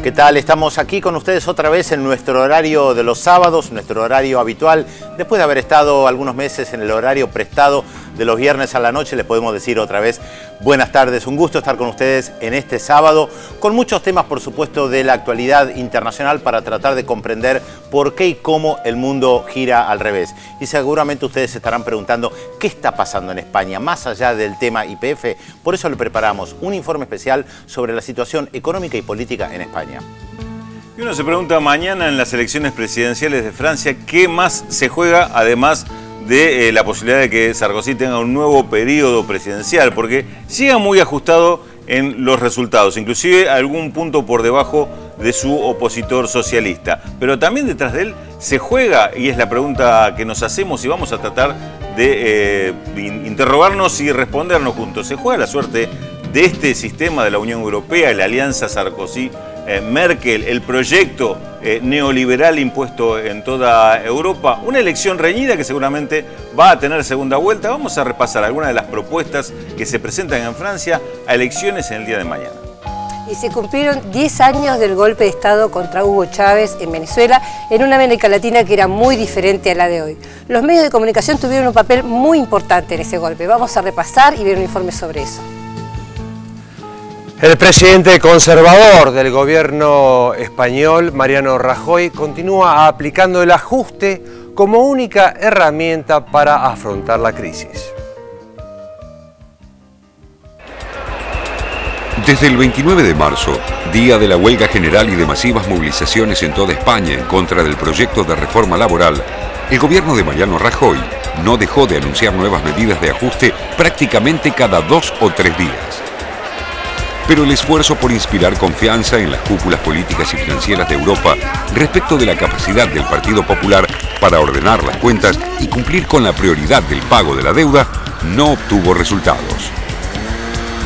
¿Qué tal? Estamos aquí con ustedes otra vez en nuestro horario de los sábados, nuestro horario habitual. Después de haber estado algunos meses en el horario prestado de los viernes a la noche, les podemos decir otra vez buenas tardes. Un gusto estar con ustedes en este sábado, con muchos temas, por supuesto, de la actualidad internacional para tratar de comprender por qué y cómo el mundo gira al revés. Y seguramente ustedes se estarán preguntando qué está pasando en España, más allá del tema YPF. Por eso le preparamos un informe especial sobre la situación económica y política en España. Y uno se pregunta mañana en las elecciones presidenciales de Francia, ¿qué más se juega además de la posibilidad de que Sarkozy tenga un nuevo periodo presidencial? Porque llega muy ajustado en los resultados, inclusive algún punto por debajo de su opositor socialista. Pero también detrás de él se juega, y es la pregunta que nos hacemos y vamos a tratar de interrogarnos y respondernos juntos. ¿Se juega la suerte de este sistema de la Unión Europea, la alianza Sarkozy-Merkel, el proyecto neoliberal impuesto en toda Europa? Una elección reñida que seguramente va a tener segunda vuelta. Vamos a repasar algunas de las propuestas que se presentan en Francia a elecciones en el día de mañana. Y se cumplieron 10 años del golpe de Estado contra Hugo Chávez en Venezuela, en una América Latina que era muy diferente a la de hoy. Los medios de comunicación tuvieron un papel muy importante en ese golpe. Vamos a repasar y ver un informe sobre eso. El presidente conservador del gobierno español, Mariano Rajoy, continúa aplicando el ajuste como única herramienta para afrontar la crisis. Desde el 29 de marzo, día de la huelga general y de masivas movilizaciones en toda España en contra del proyecto de reforma laboral, el gobierno de Mariano Rajoy no dejó de anunciar nuevas medidas de ajuste prácticamente cada 2 o 3 días. Pero el esfuerzo por inspirar confianza en las cúpulas políticas y financieras de Europa respecto de la capacidad del Partido Popular para ordenar las cuentas y cumplir con la prioridad del pago de la deuda no obtuvo resultados.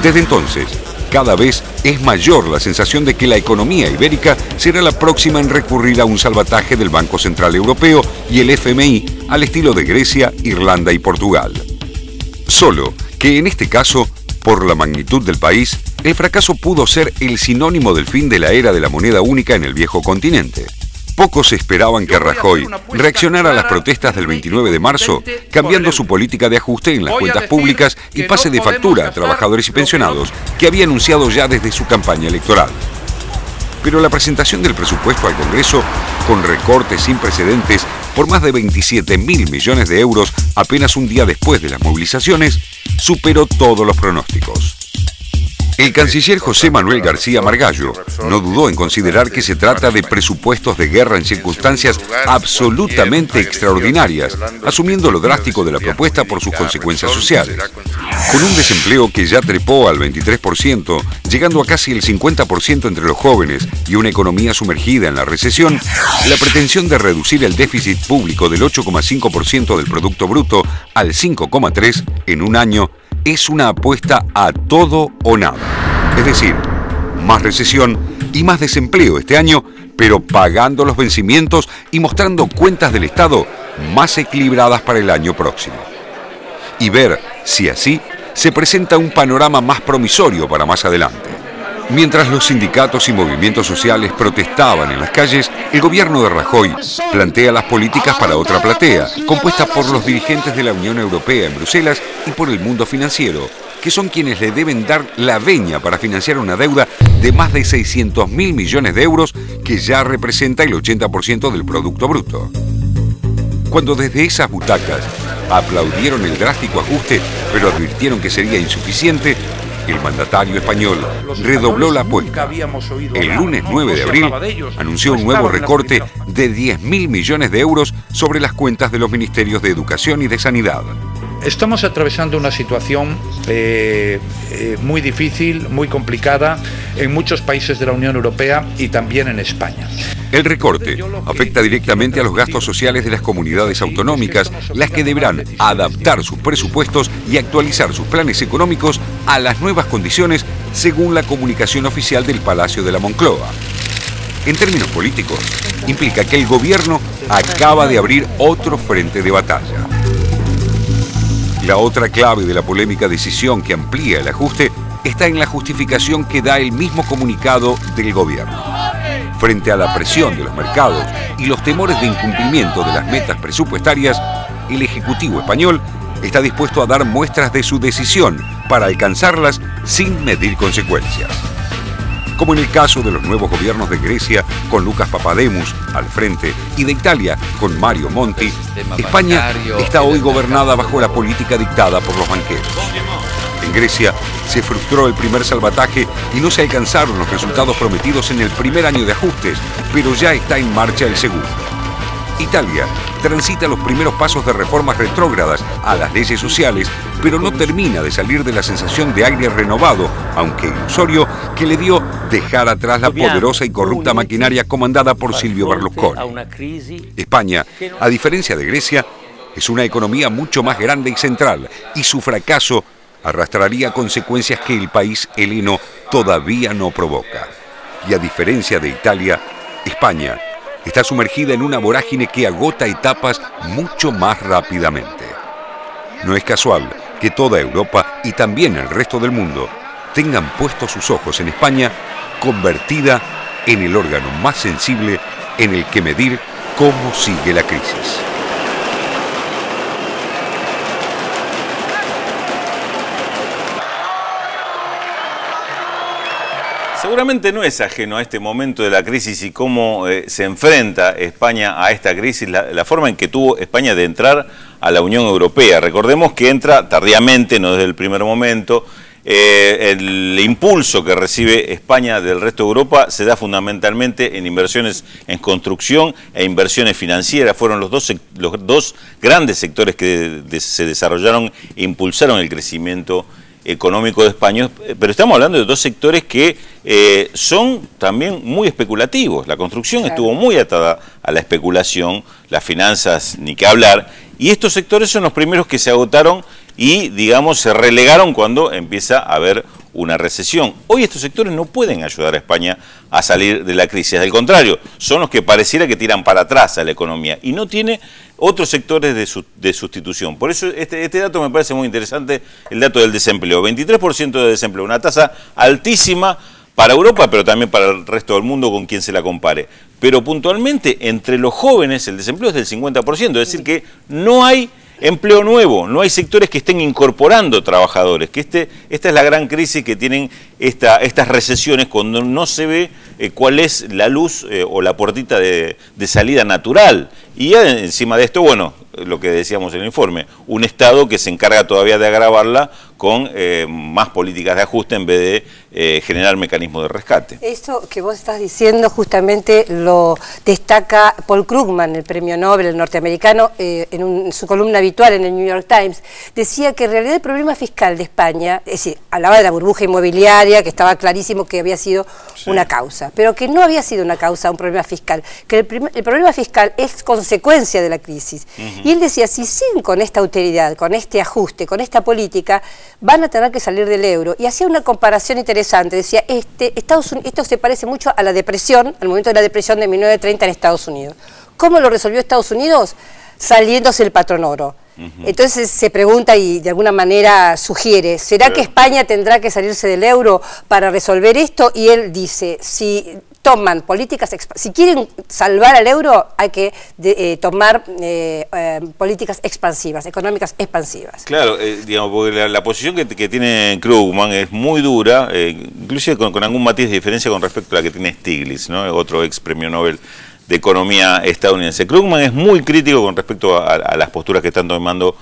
Desde entonces, cada vez es mayor la sensación de que la economía ibérica será la próxima en recurrir a un salvataje del Banco Central Europeo y el FMI al estilo de Grecia, Irlanda y Portugal. Solo que en este caso, por la magnitud del país, el fracaso pudo ser el sinónimo del fin de la era de la moneda única en el viejo continente. Pocos esperaban que Rajoy reaccionara a las protestas del 29 de marzo, cambiando su política de ajuste en las cuentas públicas y pase de factura a trabajadores y pensionados que había anunciado ya desde su campaña electoral. Pero la presentación del presupuesto al Congreso, con recortes sin precedentes por más de 27.000 millones de euros apenas un día después de las movilizaciones, superó todos los pronósticos. El canciller José Manuel García Margallo no dudó en considerar que se trata de presupuestos de guerra en circunstancias absolutamente extraordinarias, asumiendo lo drástico de la propuesta por sus consecuencias sociales. Con un desempleo que ya trepó al 23%, llegando a casi el 50% entre los jóvenes y una economía sumergida en la recesión, la pretensión de reducir el déficit público del 8,5% del Producto Bruto al 5,3% en un año es una apuesta a todo o nada. Es decir, más recesión y más desempleo este año, pero pagando los vencimientos y mostrando cuentas del Estado más equilibradas para el año próximo. Y ver si así se presenta un panorama más promisorio para más adelante. Mientras los sindicatos y movimientos sociales protestaban en las calles, el gobierno de Rajoy plantea las políticas para otra platea, compuesta por los dirigentes de la Unión Europea en Bruselas y por el mundo financiero, que son quienes le deben dar la veña para financiar una deuda de más de 600.000 millones de euros que ya representa el 80% del Producto Bruto. Cuando desde esas butacas aplaudieron el drástico ajuste, pero advirtieron que sería insuficiente, el mandatario español redobló la apuesta. El lunes 9 de abril anunció un nuevo recorte de 10.000 millones de euros sobre las cuentas de los ministerios de Educación y de Sanidad. Estamos atravesando una situación muy difícil, muy complicada en muchos países de la Unión Europea y también en España. El recorte afecta directamente a los gastos sociales de las comunidades autonómicas, las que deberán adaptar sus presupuestos y actualizar sus planes económicos a las nuevas condiciones según la comunicación oficial del Palacio de la Moncloa. En términos políticos, implica que el gobierno acaba de abrir otro frente de batalla. La otra clave de la polémica decisión que amplía el ajuste está en la justificación que da el mismo comunicado del gobierno. Frente a la presión de los mercados y los temores de incumplimiento de las metas presupuestarias, el Ejecutivo español está dispuesto a dar muestras de su decisión para alcanzarlas sin medir consecuencias. Como en el caso de los nuevos gobiernos de Grecia con Lucas Papademos al frente y de Italia con Mario Monti, España está hoy gobernada bajo la política dictada por los banqueros. En Grecia se frustró el primer salvataje y no se alcanzaron los resultados prometidos en el primer año de ajustes, pero ya está en marcha el segundo. Italia transita los primeros pasos de reformas retrógradas a las leyes sociales, pero no termina de salir de la sensación de aire renovado, aunque ilusorio, que le dio dejar atrás la poderosa y corrupta maquinaria comandada por Silvio Berlusconi. España, a diferencia de Grecia, es una economía mucho más grande y central, y su fracaso arrastraría consecuencias que el país heleno todavía no provoca. Y a diferencia de Italia, España está sumergida en una vorágine que agota etapas mucho más rápidamente. No es casual que toda Europa y también el resto del mundo tengan puestos sus ojos en España, convertida en el órgano más sensible en el que medir cómo sigue la crisis. Seguramente no es ajeno a este momento de la crisis y cómo se enfrenta España a esta crisis, la forma en que tuvo España de entrar a la Unión Europea. Recordemos que entra tardíamente, no desde el primer momento. El impulso que recibe España del resto de Europa se da fundamentalmente en inversiones en construcción e inversiones financieras. Fueron los dos grandes sectores que se desarrollaron e impulsaron el crecimiento económico de España, pero estamos hablando de dos sectores que son también muy especulativos. La construcción estuvo muy atada a la especulación, las finanzas ni qué hablar, y estos sectores son los primeros que se agotaron y, digamos, se relegaron cuando empieza a haber una recesión. Hoy estos sectores no pueden ayudar a España a salir de la crisis, al contrario, son los que pareciera que tiran para atrás a la economía y no tiene otros sectores de sustitución. Por eso este dato me parece muy interesante, el dato del desempleo. 23% de desempleo, una tasa altísima para Europa, pero también para el resto del mundo con quien se la compare. Pero puntualmente, entre los jóvenes el desempleo es del 50%, es decir que no hay empleo nuevo, no hay sectores que estén incorporando trabajadores, que esta es la gran crisis que tienen estas recesiones cuando no se ve cuál es la luz o la puertita de salida natural. Y ya encima de esto, bueno, lo que decíamos en el informe, un Estado que se encarga todavía de agravarla con más políticas de ajuste en vez de generar mecanismos de rescate. Esto que vos estás diciendo justamente lo destaca Paul Krugman, el premio Nobel, el norteamericano, en su columna habitual en el New York Times. Decía que en realidad el problema fiscal de España, es decir, hablaba de la burbuja inmobiliaria, que estaba clarísimo que había sido una causa, pero que no había sido una causa, un problema fiscal, que el problema fiscal es consecuencia de la crisis. Y él decía, si siguen con esta austeridad, con este ajuste, con esta política, van a tener que salir del euro. Y hacía una comparación interesante, decía, esto se parece mucho a la depresión, al momento de la depresión de 1930 en Estados Unidos. ¿Cómo lo resolvió Estados Unidos? Saliéndose el patrón oro. Entonces se pregunta y de alguna manera sugiere, ¿será que España tendrá que salirse del euro para resolver esto? Y él dice, si toman políticas, si quieren salvar al euro, hay que tomar políticas expansivas, económicas expansivas. Claro, digamos, porque la posición que tiene Krugman es muy dura, inclusive con algún matiz de diferencia con respecto a la que tiene Stiglitz, ¿no? Otro ex premio Nobel de Economía estadounidense. Krugman es muy crítico con respecto a las posturas que están tomando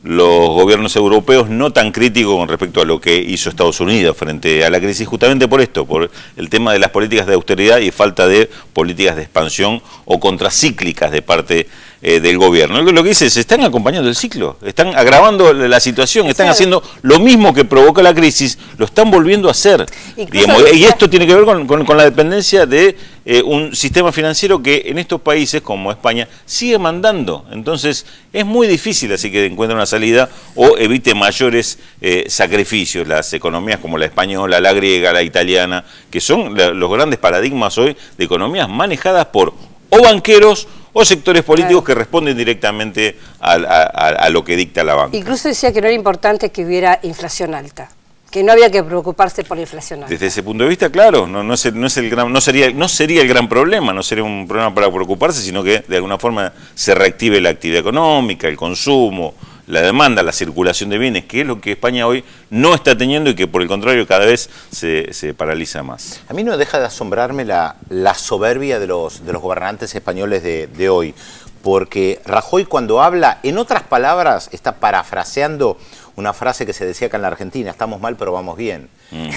los gobiernos europeos, no tan crítico con respecto a lo que hizo Estados Unidos frente a la crisis, justamente por esto, por el tema de las políticas de austeridad y falta de políticas de expansión o contracíclicas de parte del gobierno. Lo que dice es, están acompañando el ciclo, están agravando la situación, están haciendo lo mismo que provoca la crisis, lo están volviendo a hacer. Digamos, y esto tiene que ver con la dependencia de un sistema financiero que en estos países como España sigue mandando. Entonces es muy difícil así que encuentre una salida o evite mayores sacrificios. Las economías como la española, la griega, la italiana, que son los grandes paradigmas hoy de economías manejadas por o banqueros o sectores políticos que responden directamente a lo que dicta la banca. Incluso decía que no era importante que hubiera inflación alta, que no había que preocuparse por la inflación. Desde ese punto de vista, claro, no sería el gran problema, no sería un problema para preocuparse, sino que de alguna forma se reactive la actividad económica, el consumo, la demanda, la circulación de bienes, que es lo que España hoy no está teniendo y que por el contrario cada vez se paraliza más. A mí no deja de asombrarme la soberbia de los gobernantes españoles de hoy, porque Rajoy cuando habla, en otras palabras, está parafraseando una frase que se decía acá en la Argentina: estamos mal pero vamos bien.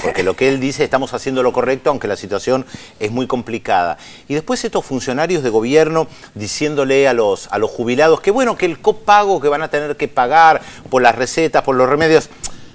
Porque lo que él dice, estamos haciendo lo correcto aunque la situación es muy complicada. Y después estos funcionarios de gobierno diciéndole a los jubilados que bueno, que el copago que van a tener que pagar por las recetas, por los remedios,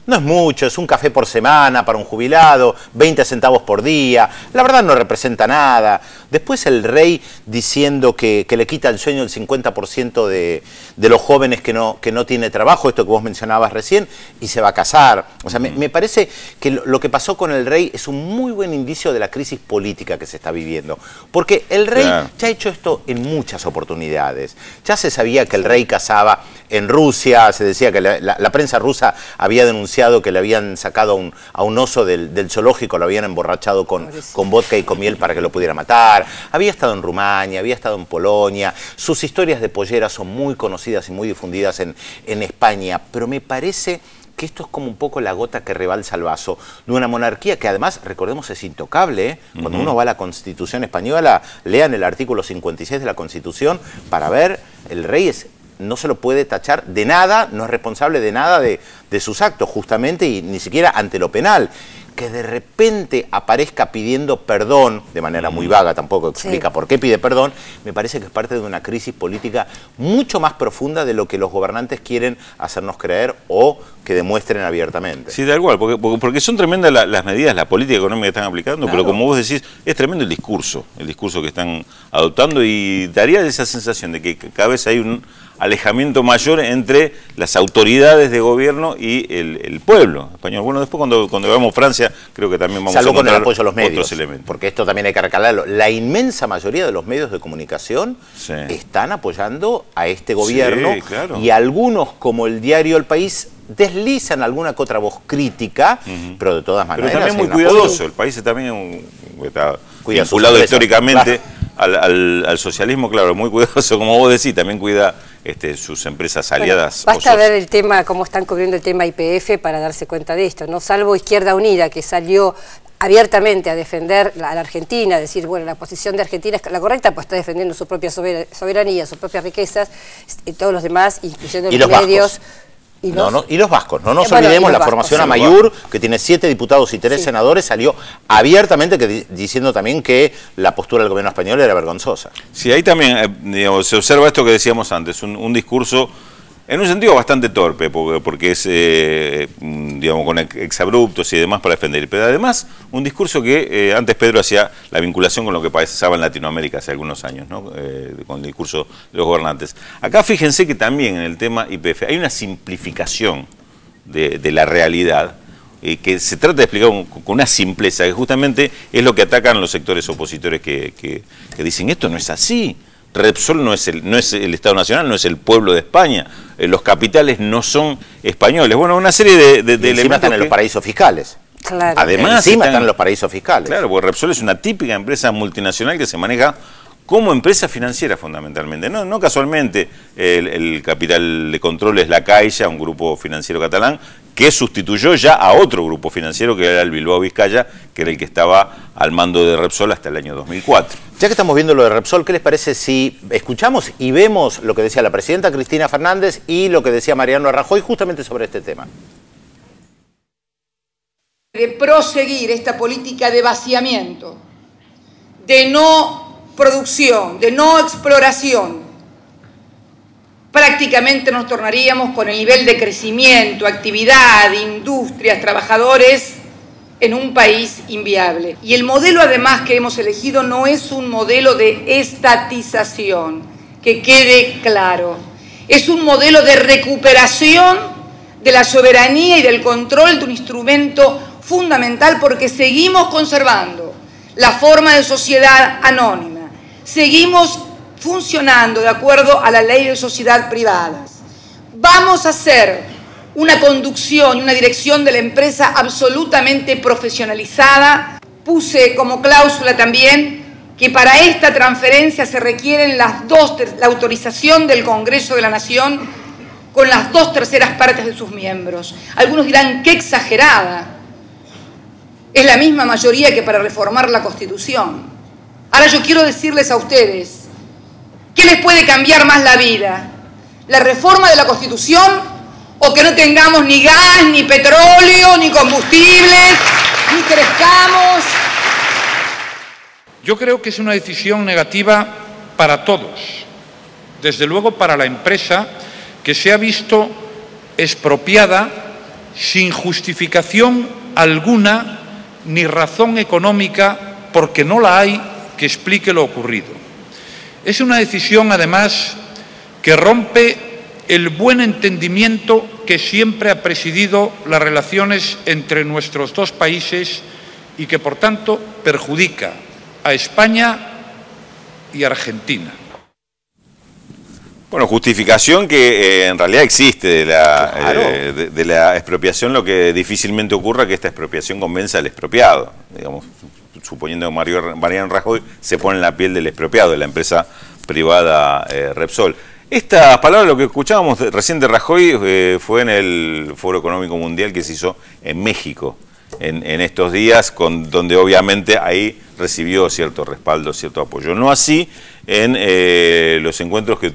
no es mucho, es un café por semana para un jubilado, 20 centavos por día, la verdad no representa nada. Después el rey diciendo que le quita el sueño el 50% de los jóvenes que no tiene trabajo, esto que vos mencionabas recién, y se va a casar. O sea, me parece que lo que pasó con el rey es un muy buen indicio de la crisis política que se está viviendo. Porque el rey ya ha hecho esto en muchas oportunidades. Ya se sabía que el rey cazaba en Rusia, se decía que la prensa rusa había denunciado que le habían sacado a un oso del zoológico, lo habían emborrachado con vodka y con miel para que lo pudiera matar. Había estado en Rumania, había estado en Polonia. Sus historias de pollera son muy conocidas y muy difundidas en España, pero me parece que esto es como un poco la gota que rebalsa el vaso de una monarquía que además, recordemos, es intocable, ¿eh? Cuando uno va a la Constitución española, lean el artículo 56 de la Constitución para ver, el rey no se lo puede tachar de nada, no es responsable de nada de sus actos, justamente, y ni siquiera ante lo penal. Que de repente aparezca pidiendo perdón, de manera muy vaga, tampoco explica por qué pide perdón, me parece que es parte de una crisis política mucho más profunda de lo que los gobernantes quieren hacernos creer o que demuestren abiertamente. Sí, tal cual, porque son tremendas las medidas, la política económica que están aplicando, pero como vos decís, es tremendo el discurso que están adoptando, y daría esa sensación de que cada vez hay un alejamiento mayor entre las autoridades de gobierno y el pueblo español. Bueno, después cuando veamos Francia, creo que también vamos a encontrar con el apoyo de los medios, otros elementos. Porque esto también hay que recalcarlo. La inmensa mayoría de los medios de comunicación están apoyando a este gobierno, y algunos, como el diario El País, deslizan alguna que otra voz crítica, pero de todas maneras... Pero también muy cuidadoso. El País también está vinculado históricamente al socialismo, claro, muy cuidadoso, como vos decís, también cuida sus empresas aliadas. Bueno, basta ver el tema, cómo están cubriendo el tema YPF para darse cuenta de esto, ¿no? Salvo Izquierda Unida, que salió abiertamente a defender a la Argentina, a decir, bueno, la posición de Argentina es la correcta, pues está defendiendo su propia soberanía, sus propias riquezas, y todos los demás, incluyendo los medios... Y los vascos, no nos olvidemos, la formación Amaiur, que tiene 7 diputados y 3 senadores, salió abiertamente diciendo también que la postura del gobierno español era vergonzosa. Sí, ahí también se observa esto que decíamos antes, un discurso en un sentido bastante torpe, porque es, digamos, con exabruptos y demás para defender. Pero además, un discurso que antes Pedro hacía la vinculación con lo que pasaba en Latinoamérica hace algunos años, ¿no? Con el discurso de los gobernantes. Acá fíjense que también en el tema YPF hay una simplificación de la realidad, que se trata de explicar con una simpleza, que justamente es lo que atacan los sectores opositores que dicen, esto no es así. Repsol no es el Estado Nacional, no es el pueblo de España, los capitales no son españoles. Bueno, una serie de elementos. Encima están en los paraísos fiscales. Claro. Además, encima están en los paraísos fiscales. Claro, porque Repsol es una típica empresa multinacional que se maneja como empresa financiera fundamentalmente. No casualmente el capital de control es La Caixa, un grupo financiero catalán, que sustituyó ya a otro grupo financiero que era el Bilbao Vizcaya, que era el que estaba al mando de Repsol hasta el año 2004. Ya que estamos viendo lo de Repsol, ¿qué les parece si escuchamos y vemos lo que decía la presidenta Cristina Fernández y lo que decía Mariano Rajoy justamente sobre este tema? De proseguir esta política de vaciamiento, de no producción, de no exploración, prácticamente nos tornaríamos con el nivel de crecimiento, actividad, industrias, trabajadores en un país inviable. Y el modelo además que hemos elegido no es un modelo de estatización, que quede claro. Es un modelo de recuperación de la soberanía y del control de un instrumento fundamental, porque seguimos conservando la forma de sociedad anónima, seguimos funcionando de acuerdo a la ley de sociedad privadas. Vamos a hacer una conducción y una dirección de la empresa absolutamente profesionalizada. Puse como cláusula también que para esta transferencia se requieren la autorización del Congreso de la Nación con las 2/3 partes de sus miembros. Algunos dirán, qué exagerada. Es la misma mayoría que para reformar la Constitución. Ahora yo quiero decirles a ustedes, ¿qué les puede cambiar más la vida? ¿La reforma de la Constitución o que no tengamos ni gas, ni petróleo, ni combustibles, ni crezcamos? Yo creo que es una decisión negativa para todos, desde luego para la empresa, que se ha visto expropiada sin justificación alguna ni razón económica, porque no la hay, que explique lo ocurrido. Es una decisión, además, que rompe el buen entendimiento que siempre ha presidido las relaciones entre nuestros dos países y que, por tanto, perjudica a España y Argentina. Bueno, justificación que en realidad existe de la expropiación. Lo que difícilmente ocurra que esta expropiación convenza al expropiado. Digamos, suponiendo que Mariano Rajoy se pone en la piel del expropiado, de la empresa privada Repsol. Estas palabras, lo que escuchábamos recién de Rajoy, fue en el Foro Económico Mundial que se hizo en México en estos días, donde obviamente ahí recibió cierto respaldo, cierto apoyo. No así en los encuentros que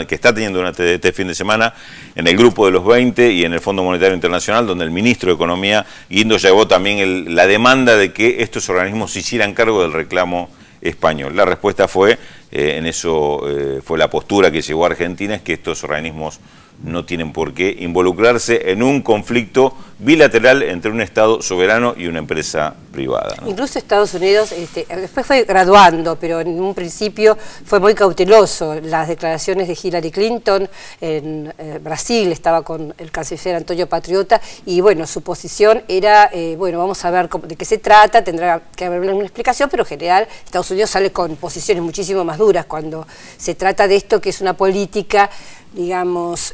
está teniendo durante este fin de semana en el Grupo de los 20 y en el Fondo Monetario Internacional, donde el ministro de Economía, Guindos, llevó también la demanda de que estos organismos se hicieran cargo del reclamo español. La respuesta fue, fue la postura que llevó a Argentina, es que estos organismos no tienen por qué involucrarse en un conflicto bilateral entre un Estado soberano y una empresa privada, ¿no? Incluso Estados Unidos después fue graduando, pero en un principio fue muy cauteloso. Las declaraciones de Hillary Clinton en Brasil, estaba con el canciller Antonio Patriota, y bueno, su posición era, bueno, vamos a ver de qué se trata, tendrá que haber una explicación, pero en general Estados Unidos sale con posiciones muchísimo más duras cuando se trata de esto, que es una política, digamos,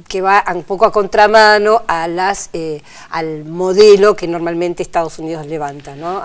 que va un poco a contramano a al modelo que normalmente Estados Unidos levanta, ¿no?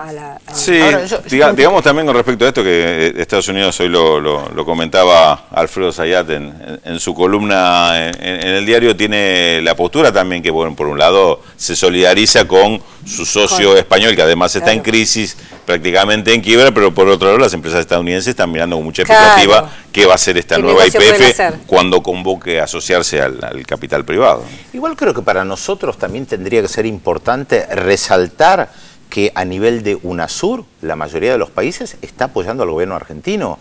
Sí, ahora, digamos también con respecto a esto, que Estados Unidos hoy lo comentaba Alfredo Zayat en su columna en el diario, tiene la postura también que, bueno, por un lado se solidariza con su socio español, que además está en crisis, prácticamente en quiebra, pero por otro lado las empresas estadounidenses están mirando con mucha expectativa qué va a ser esta nueva YPF cuando convoque a asociarse al capital privado. Igual creo que para nosotros también tendría que ser importante resaltar que a nivel de UNASUR la mayoría de los países está apoyando al gobierno argentino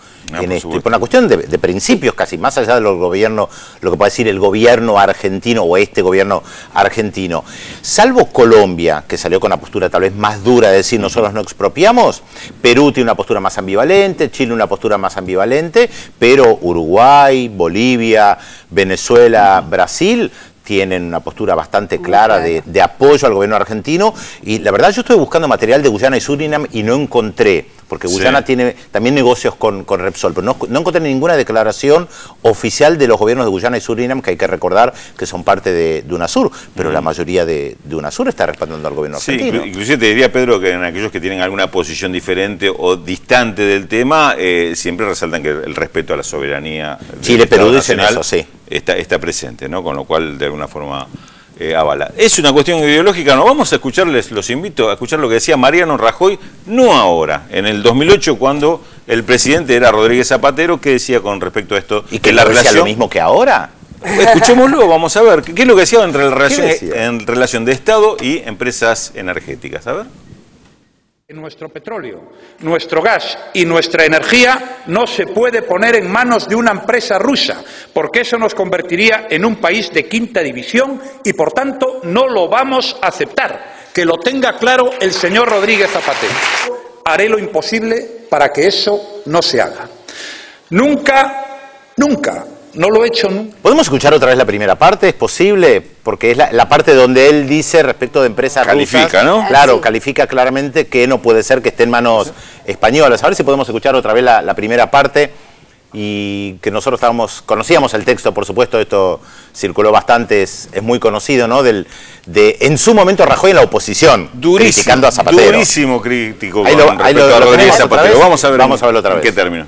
por una cuestión de principios casi, más allá de los gobiernos, lo que puede decir el gobierno argentino o este gobierno argentino. Salvo Colombia, que salió con una postura tal vez más dura de decir nosotros no expropiamos, Perú tiene una postura más ambivalente, Chile una postura más ambivalente, pero Uruguay, Bolivia, Venezuela, Brasil tienen una postura bastante clara de apoyo al gobierno argentino, y la verdad yo estoy buscando material de Guyana y Surinam y no encontré, porque Guyana tiene también negocios con Repsol, pero no encontré ninguna declaración oficial de los gobiernos de Guyana y Surinam, que hay que recordar que son parte de UNASUR, pero la mayoría de UNASUR está respaldando al gobierno argentino. Inclusive te diría, Pedro, que en aquellos que tienen alguna posición diferente o distante del tema, siempre resaltan que el respeto a la soberanía Chile, Perú dicen eso, sí. Está presente, ¿no? Con lo cual de alguna forma avala. Es una cuestión ideológica, ¿no? Vamos a escucharles, los invito a escuchar lo que decía Mariano Rajoy, no ahora, en el 2008 cuando el presidente era Rodríguez Zapatero, que decía con respecto a esto. ¿Y que la relación lo mismo que ahora? Escuchémoslo, vamos a ver, ¿qué es lo que decía en relación de Estado y empresas energéticas? A ver. Nuestro petróleo, nuestro gas y nuestra energía no se puede poner en manos de una empresa rusa, porque eso nos convertiría en un país de quinta división y, por tanto, no lo vamos a aceptar. Que lo tenga claro el señor Rodríguez Zapatero. Haré lo imposible para que eso no se haga. Nunca, no lo he hecho nunca. ¿Podemos escuchar otra vez la primera parte? ¿Es posible? Porque es la parte donde él dice respecto de empresas califica, rusas. ¿no? Claro, califica claramente que no puede ser que esté en manos españolas. A ver si podemos escuchar otra vez la primera parte. y que nosotros conocíamos el texto, por supuesto, esto circuló bastante, es muy conocido, ¿no? En su momento Rajoy en la oposición, criticando a Zapatero. Durísimo crítico con respecto a Rodríguez Zapatero. Vamos a verlo otra vez. ¿En qué términos?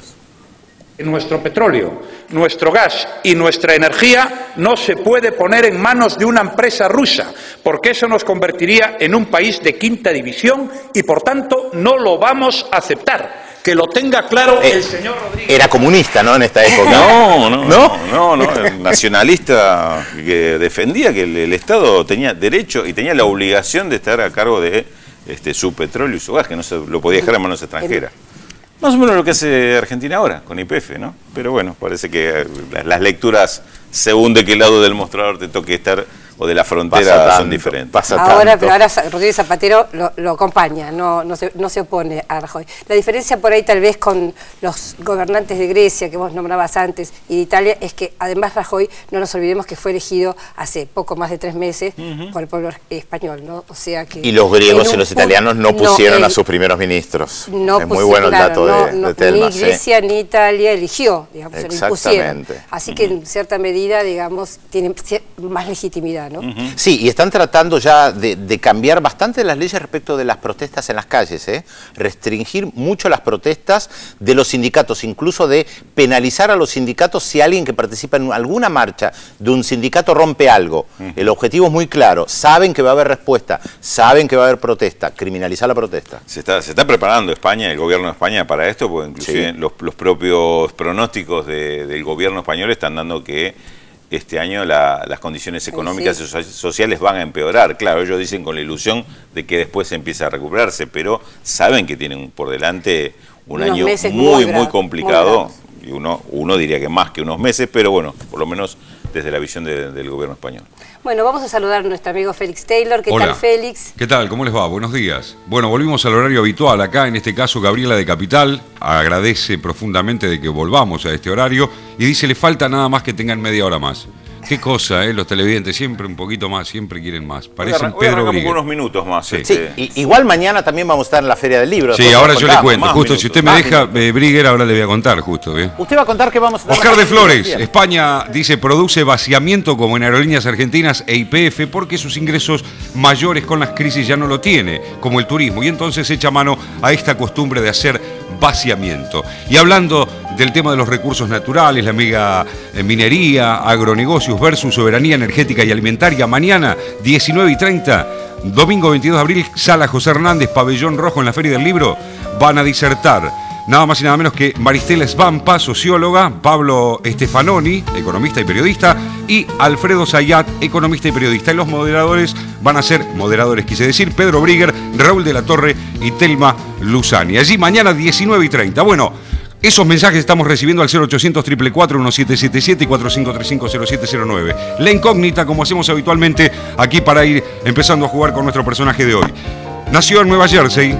Nuestro petróleo, nuestro gas y nuestra energía no se puede poner en manos de una empresa rusa, porque eso nos convertiría en un país de quinta división y, por tanto, no lo vamos a aceptar. Que lo tenga claro el señor Rodríguez. Era comunista, ¿no?, en esta época. No, el nacionalista que defendía que el Estado tenía derecho y tenía la obligación de estar a cargo de su petróleo y su gas, que no se lo podía dejar en manos extranjeras. Más o menos lo que hace Argentina ahora, con YPF, ¿no? Pero bueno, parece que las lecturas, según de qué lado del mostrador te toque estar, o de la frontera, son diferentes. Pero ahora Rodríguez Zapatero lo acompaña, no se opone a Rajoy. La diferencia por ahí tal vez con los gobernantes de Grecia, que vos nombrabas antes, y de Italia, es que además Rajoy, no nos olvidemos que fue elegido hace poco más de 3 meses por el pueblo español, ¿no? O sea que... Y los griegos y los italianos no pusieron a sus primeros ministros. No es muy bueno el dato de Telma. Ni Grecia ni Italia eligió, digamos, se lo impusieron. Así que en cierta medida, digamos, tiene más legitimidad, ¿no? Sí, y están tratando ya de cambiar bastante las leyes respecto de las protestas en las calles, restringir mucho las protestas de los sindicatos, incluso de penalizar a los sindicatos si alguien que participa en alguna marcha de un sindicato rompe algo. El objetivo es muy claro, saben que va a haber respuesta, saben que va a haber protesta, criminalizar la protesta. Se está preparando España, el gobierno de España para esto, porque inclusive los propios pronósticos del gobierno español están dando que este año las condiciones económicas y sociales van a empeorar. Claro, ellos dicen con la ilusión de que después se empieza a recuperarse, pero saben que tienen por delante un año muy complicado. Y uno diría que más que unos meses, pero bueno, por lo menos desde la visión del gobierno español. Bueno, vamos a saludar a nuestro amigo Félix Taylor. ¿Qué tal, Félix? ¿Qué tal? ¿Cómo les va? Buenos días. Bueno, volvimos al horario habitual. Acá, en este caso, Gabriela de Capital agradece profundamente de que volvamos a este horario y dice, le falta nada más que tengan media hora más. Qué cosa, los televidentes, siempre un poquito más, siempre quieren más. Parecen Pedro Briguer. Unos minutos más. Sí. Igual mañana también vamos a estar en la Feria del Libro. Sí, ahora yo le cuento. Justo, si usted me deja, Briguer, ahora le voy a contar, justo. Usted va a contar que vamos a... Oscar de Flores, España, dice, produce vaciamiento como en Aerolíneas Argentinas e YPF porque sus ingresos mayores con las crisis ya no lo tiene, como el turismo, y entonces echa mano a esta costumbre de hacer vaciamiento. Y hablando del tema de los recursos naturales, la mega minería, agronegocios versus soberanía energética y alimentaria, mañana 19:30, domingo 22 de abril, Sala José Hernández, Pabellón Rojo en la Feria del Libro, van a disertar nada más y nada menos que Maristela Svampa, socióloga, Pablo Stefanoni, economista y periodista, y Alfredo Zayat, economista y periodista. Y los moderadores van a ser, quise decir, Pedro Briguer, Raúl de la Torre y Telma Luzani. Allí mañana 19:30. Bueno, esos mensajes estamos recibiendo al 0800-444-1777 y 4535-0709. La incógnita, como hacemos habitualmente aquí para ir empezando a jugar con nuestro personaje de hoy. Nació en Nueva Jersey.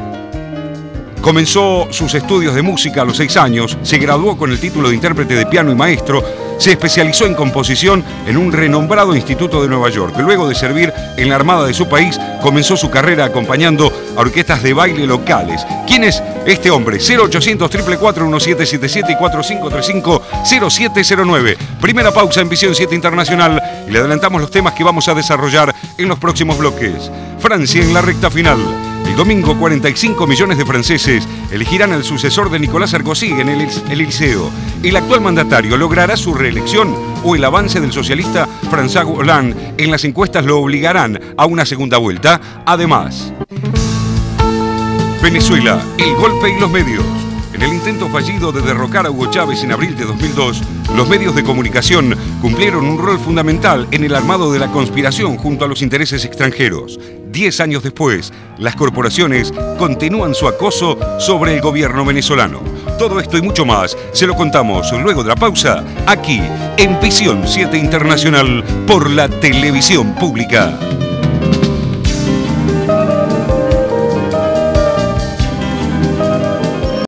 Comenzó sus estudios de música a los 6 años, se graduó con el título de intérprete de piano y maestro, se especializó en composición en un renombrado instituto de Nueva York. Luego de servir en la armada de su país, comenzó su carrera acompañando a orquestas de baile locales. ¿Quién es este hombre? 0800-444-1777 y 4535-0709. Primera pausa en Visión 7 Internacional y le adelantamos los temas que vamos a desarrollar en los próximos bloques. Francia en la recta final. El domingo, 45 millones de franceses elegirán al sucesor de Nicolas Sarkozy en el Elíseo. ¿El actual mandatario logrará su reelección o el avance del socialista François Hollande en las encuestas lo obligarán a una segunda vuelta? Además, Venezuela, el golpe y los medios. En el intento fallido de derrocar a Hugo Chávez en abril de 2002, los medios de comunicación cumplieron un rol fundamental en el armado de la conspiración junto a los intereses extranjeros. 10 años después, las corporaciones continúan su acoso sobre el gobierno venezolano. Todo esto y mucho más se lo contamos luego de la pausa, aquí en Visión 7 Internacional por la televisión pública.